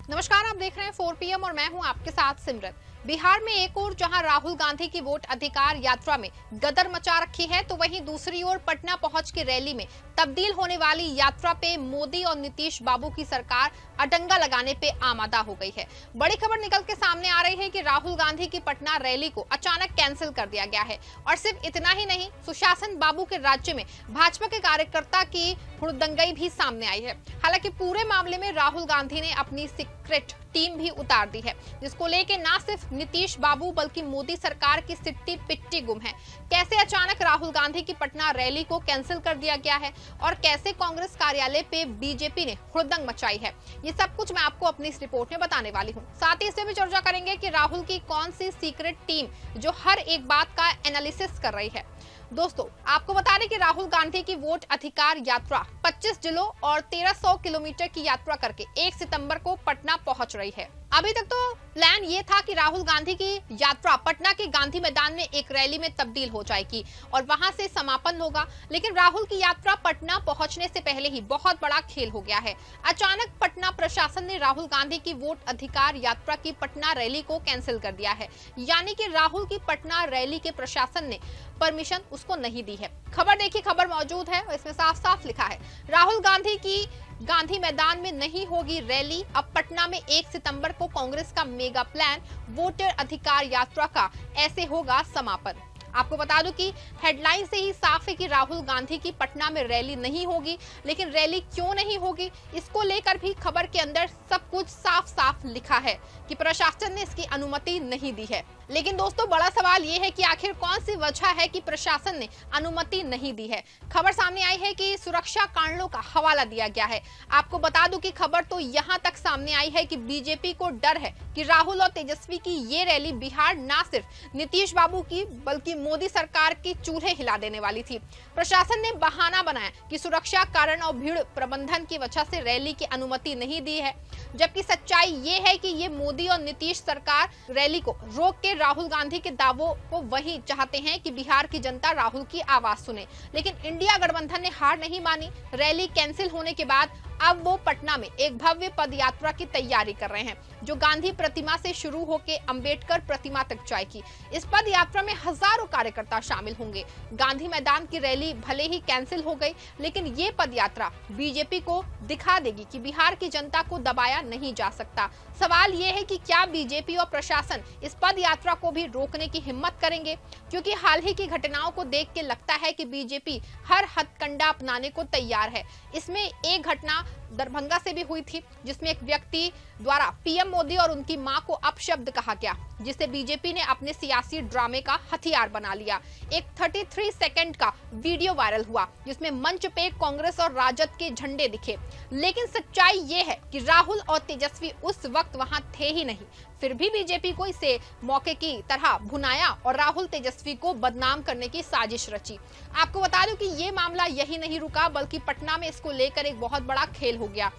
नमस्कार, आप देख रहे हैं 4 PM और मैं हूं आपके साथ सिमरन। बिहार में एक ओर जहां राहुल गांधी की वोट अधिकार यात्रा में गदर मचा रखी है, तो वहीं दूसरी ओर पटना पहुंच के रैली में तब्दील होने वाली यात्रा पे मोदी और नीतीश बाबू की सरकार अडंगा लगाने पे आमादा हो गई है। बड़ी खबर निकल के सामने आ रही है कि राहुल गांधी की पटना रैली को अचानक कैंसिल कर दिया गया है। और सिर्फ इतना ही नहीं, सुशासन बाबू के राज्य में भाजपा के कार्यकर्ता की हुड़दंगई भी सामने आई है। हालांकि पूरे मामले में राहुल गांधी ने अपनी सीक्रेट टीम भी उतार दी है, जिसको लेके ना सिर्फ नीतीश बाबू बल्कि मोदी सरकार की सिट्टी पिट्टी गुम है। कैसे अचानक राहुल गांधी की पटना रैली को कैंसिल कर दिया गया है और कैसे कांग्रेस कार्यालय पे बीजेपी ने हुड़दंग मचाई है, ये सब कुछ मैं आपको अपनी इस रिपोर्ट में बताने वाली हूँ। साथ ही इसमें भी चर्चा करेंगे कि राहुल की कौन सी सीक्रेट टीम जो हर एक बात का एनालिसिस कर रही है। दोस्तों, आपको बता दें कि राहुल गांधी की वोट अधिकार यात्रा 25 जिलों और 1300 किलोमीटर की यात्रा करके 1 सितंबर को पटना पहुंच रही है। अभी तक तो प्लान ये था कि राहुल गांधी की यात्रा पटना के गांधी मैदान में एक रैली में तब्दील हो जाएगी और वहां से समापन होगा, लेकिन राहुल की यात्रा पटना पहुंचने से पहले ही बहुत बड़ा खेल हो गया है। अचानक पटना प्रशासन ने राहुल गांधी की वोट अधिकार यात्रा की पटना रैली को कैंसिल कर दिया है, यानी कि राहुल की पटना रैली के प्रशासन ने परमिशन उसको नहीं दी है। खबर देखिए, खबर मौजूद है और इसमें साफ साफ लिखा है, राहुल गांधी की गांधी मैदान में नहीं होगी रैली। अब पटना में 1 सितंबर को कांग्रेस का मेगा प्लान वोटर अधिकार यात्रा का ऐसे होगा समापन। आपको बता दूं कि हेडलाइन से ही साफ है कि राहुल गांधी की पटना में रैली नहीं होगी, लेकिन रैली क्यों नहीं होगी इसको लेकर भी खबर के अंदर सब कुछ साफ साफ लिखा है कि प्रशासन ने इसकी अनुमति नहीं दी है। लेकिन दोस्तों, बड़ा सवाल ये है कि आखिर कौन सी वजह है कि प्रशासन ने अनुमति नहीं दी है। खबर सामने आई है कि सुरक्षा कारणों का हवाला दिया गया है। आपको बता दूं कि खबर तो यहां तक सामने आई है कि बीजेपी को डर है कि राहुल और तेजस्वी की ये रैली बिहार ना सिर्फ नीतीश बाबू की बल्कि मोदी सरकार की चूल्हे हिला देने वाली थी। प्रशासन ने बहाना बनाया कि सुरक्षा कारण और भीड़ प्रबंधन की वजह से रैली की अनुमति नहीं दी है, जबकि सच्चाई ये है कि ये मोदी और नीतीश सरकार रैली को रोक के राहुल गांधी के दावों को वही चाहते हैं कि बिहार की जनता राहुल की आवाज सुने। लेकिन इंडिया गठबंधन ने हार नहीं मानी। रैली कैंसिल होने के बाद अब वो पटना में एक भव्य पद यात्रा की तैयारी कर रहे हैं, जो गांधी प्रतिमा से शुरू होकर अंबेडकर प्रतिमा तक जाएगी। इस पद यात्रा में हजारों कार्यकर्ता शामिल होंगे। गांधी मैदान की रैली भले ही कैंसिल हो गई, लेकिन ये पद यात्रा बीजेपी को दिखा देगी कि बिहार की जनता को दबाया नहीं जा सकता। सवाल ये है कि क्या बीजेपी और प्रशासन इस पद यात्रा को भी रोकने की हिम्मत करेंगे, क्योंकि हाल ही की घटनाओं को देख के लगता है कि बीजेपी हर हथकंडा अपनाने को तैयार है। इसमें एक घटना दरभंगा से भी हुई थी, जिसमें एक व्यक्ति द्वारा पीएम मोदी और उनकी मां को अपशब्द कहा गया, जिसे बीजेपी ने अपने सियासी ड्रामे का हथियार बना लिया। एक 33 सेकंड का वीडियो वायरल हुआ, जिसमें मंच पे कांग्रेस और राजद के झंडे दिखे। लेकिन सच्चाई ये है कि राहुल और तेजस्वी उस वक्त वहां थे ही नहीं, फिर भी बीजेपी को इसे मौके की तरह भुनाया और राहुल तेजस्वी को बदनाम करने की साजिश रची। आपको बता दूं कि ये मामला यही नहीं रुका, बल्कि पटना में इसको लेकर एक बहुत बड़ा खेल हो गया।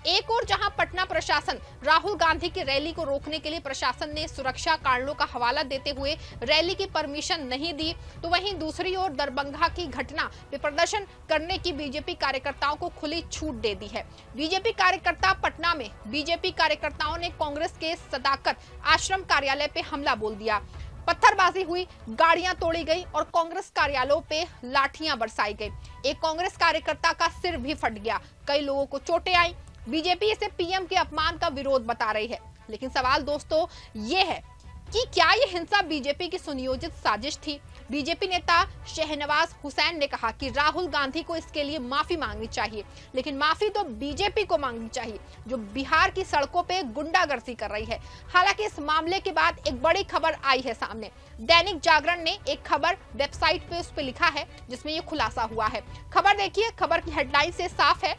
एक और जहां पटना प्रशासन राहुल गांधी की रैली को रोकने के लिए प्रशासन ने सुरक्षा कारणों का हवाला देते हुए रैली की परमिशन नहीं दी, तो वहीं दूसरी ओर दरभंगा की घटना में प्रदर्शन करने की बीजेपी कार्यकर्ताओं को खुली छूट दे दी है। बीजेपी कार्यकर्ता पटना में बीजेपी कार्यकर्ताओं ने कांग्रेस के सदाकत आश्रम कार्यालय पे हमला बोल दिया। पत्थरबाजी हुई, गाड़ियां तोड़ी गई और कांग्रेस कार्यालयों पे लाठियां बरसाई गई। एक कांग्रेस कार्यकर्ता का सिर भी फट गया, कई लोगों को चोटें आई। बीजेपी इसे पीएम के अपमान का विरोध बता रही है, लेकिन सवाल दोस्तों ये है कि क्या ये हिंसा बीजेपी की सुनियोजित साजिश थी। बीजेपी नेता शहनवाज हुसैन ने कहा कि राहुल गांधी को इसके लिए माफी मांगनी चाहिए, लेकिन माफी तो बीजेपी को मांगनी चाहिए जो बिहार की सड़कों पे गुंडागर्दी कर रही है। हालांकि इस मामले के बाद एक बड़ी खबर आई है सामने। दैनिक जागरण ने एक खबर वेबसाइट पे उस पर लिखा है, जिसमें ये खुलासा हुआ है। खबर देखिए, खबर की हेडलाइन से साफ है,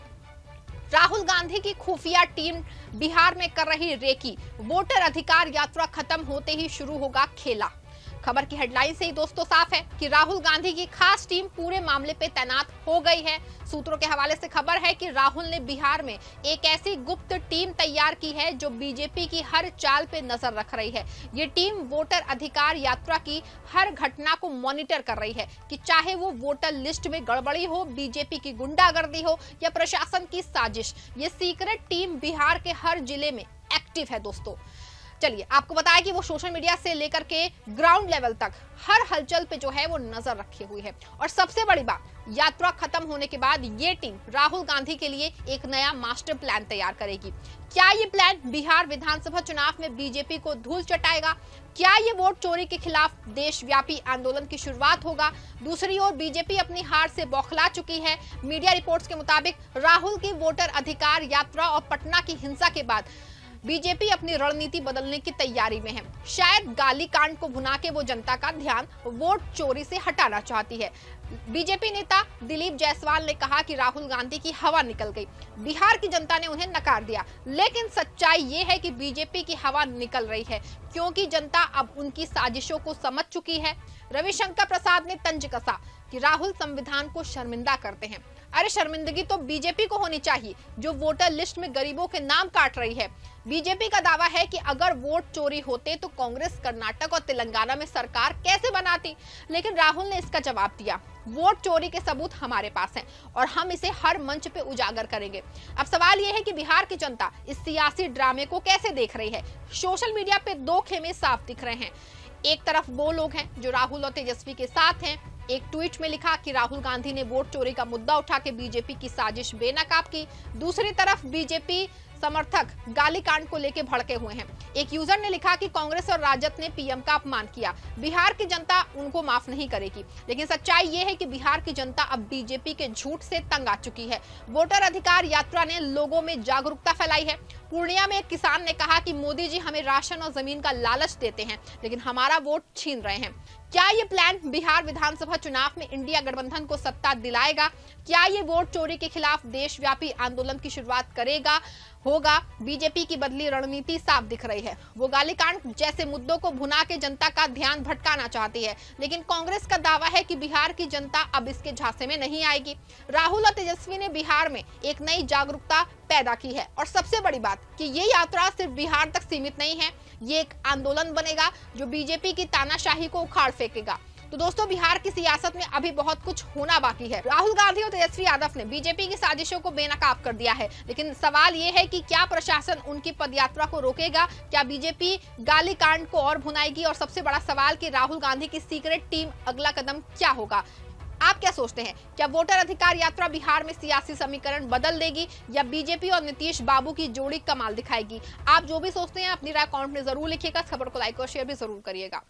राहुल गांधी की खुफिया टीम बिहार में कर रही रेकी, वोटर अधिकार यात्रा खत्म होते ही शुरू होगा खेला। खबर की हेडलाइन से ही दोस्तों साफ है कि राहुल गांधी की खास टीम पूरे मामले पे तैनात हो गई है। सूत्रों के हवाले से खबर है कि राहुल ने बिहार में एक ऐसी गुप्त टीम तैयार की है जो बीजेपी की हर चाल पे नजर रख रही है। ये टीम वोटर अधिकार यात्रा की हर घटना को मॉनिटर कर रही है कि चाहे वो वोटर लिस्ट में गड़बड़ी हो, बीजेपी की गुंडागर्दी हो या प्रशासन की साजिश। ये सीक्रेट टीम बिहार के हर जिले में एक्टिव है दोस्तों। चलिए आपको बताया कि वो सोशल मीडिया से लेकर के ग्राउंड लेवल तक हर हलचल पे जो है वो नजर रखे हुए है। और सबसे बड़ी बात, यात्रा खत्म होने के बाद ये टीम राहुल गांधी के लिए एक नया मास्टर प्लान तैयार करेगी। क्या ये प्लान बिहार विधानसभा चुनाव में बीजेपी को धूल चटाएगा? क्या ये वोट चोरी के खिलाफ देशव्यापी आंदोलन की शुरुआत होगा? दूसरी ओर बीजेपी अपनी हार से बौखला चुकी है। मीडिया रिपोर्ट्स के मुताबिक राहुल की वोटर अधिकार यात्रा और पटना की हिंसा के बाद बीजेपी अपनी रणनीति बदलने की तैयारी में है। शायद गाली कांड को भुना के वो जनता का ध्यान वोट चोरी से हटाना चाहती है। बीजेपी नेता दिलीप जायसवाल ने कहा कि राहुल गांधी की हवा निकल गई, बिहार की जनता ने उन्हें नकार दिया। लेकिन सच्चाई ये है कि बीजेपी की हवा निकल रही है क्योंकि जनता अब उनकी साजिशों को समझ चुकी है। रविशंकर प्रसाद ने तंज कसा कि राहुल संविधान को शर्मिंदा करते हैं। अरे शर्मिंदगी तो बीजेपी को होनी चाहिए जो वोटर लिस्ट में गरीबों के नाम काट रही है। बीजेपी का दावा है कि अगर वोट चोरी होते तो कांग्रेस कर्नाटक और तेलंगाना में सरकार कैसे बनाती, लेकिन राहुल ने इसका जवाब दिया, वोट चोरी के सबूत हमारे पास हैं और हम इसे हर मंच पे उजागर करेंगे। अब सवाल यह है कि बिहार की जनता इस सियासी ड्रामे को कैसे देख रही है। सोशल मीडिया पे दो खेमे साफ दिख रहे हैं। एक तरफ वो लोग हैं जो राहुल और तेजस्वी के साथ हैं। एक ट्वीट में लिखा कि राहुल गांधी ने वोट चोरी का मुद्दा उठा के बीजेपी की साजिश बेनकाब की। दूसरी तरफ बीजेपी समर्थक गाली कांड को लेकर भड़के हुए हैं। एक यूजर ने लिखा कि कांग्रेस और राजद ने पीएम का अपमान किया, बिहार की जनता उनको माफ नहीं करेगी। लेकिन सच्चाई ये है कि बिहार की जनता अब बीजेपी के झूठ से तंग आ चुकी है। वोटर अधिकार यात्रा ने लोगों में जागरूकता फैलाई है। पूर्णिया में एक किसान ने कहा कि मोदी जी हमें राशन और जमीन का लालच देते हैं लेकिन हमारा वोट छीन रहे हैं। क्या ये प्लान बिहार विधानसभा चुनाव में इंडिया गठबंधन को सत्ता दिलाएगा? क्या ये वोट चोरी के खिलाफ देशव्यापी आंदोलन की शुरुआत करेगा? होगा? बीजेपी की बदली रणनीति साफ दिख रही है। वो गालीकांड जैसे मुद्दों को भुना के जनता का ध्यान भटकाना चाहती है, लेकिन कांग्रेस का दावा है कि बिहार की जनता अब इसके झांसे में नहीं आएगी। राहुल और तेजस्वी ने बिहार में एक नई जागरूकता पैदा की है और सबसे बड़ी बात कि ये यात्रा सिर्फ बिहार तक सीमित नहीं है, ये एक आंदोलन बनेगा जो बीजेपी की तानाशाही को उखाड़ फेंकेगा। तो दोस्तों, बिहार की सियासत में अभी बहुत कुछ होना बाकी है। राहुल गांधी और तेजस्वी यादव ने बीजेपी की साजिशों को बेनकाब कर दिया है, लेकिन सवाल ये है कि क्या प्रशासन उनकी पदयात्रा को रोकेगा? क्या बीजेपी गाली कांड को और भुनाएगी? और सबसे बड़ा सवाल कि राहुल गांधी की सीक्रेट टीम अगला कदम क्या होगा? आप क्या सोचते हैं? क्या वोटर अधिकार यात्रा बिहार में सियासी समीकरण बदल देगी या बीजेपी और नीतीश बाबू की जोड़ी कमाल दिखाएगी? आप जो भी सोचते हैं अपनी राय कमेंट में जरूर लिखिएगा। इस खबर को लाइक और शेयर भी जरूर करिएगा।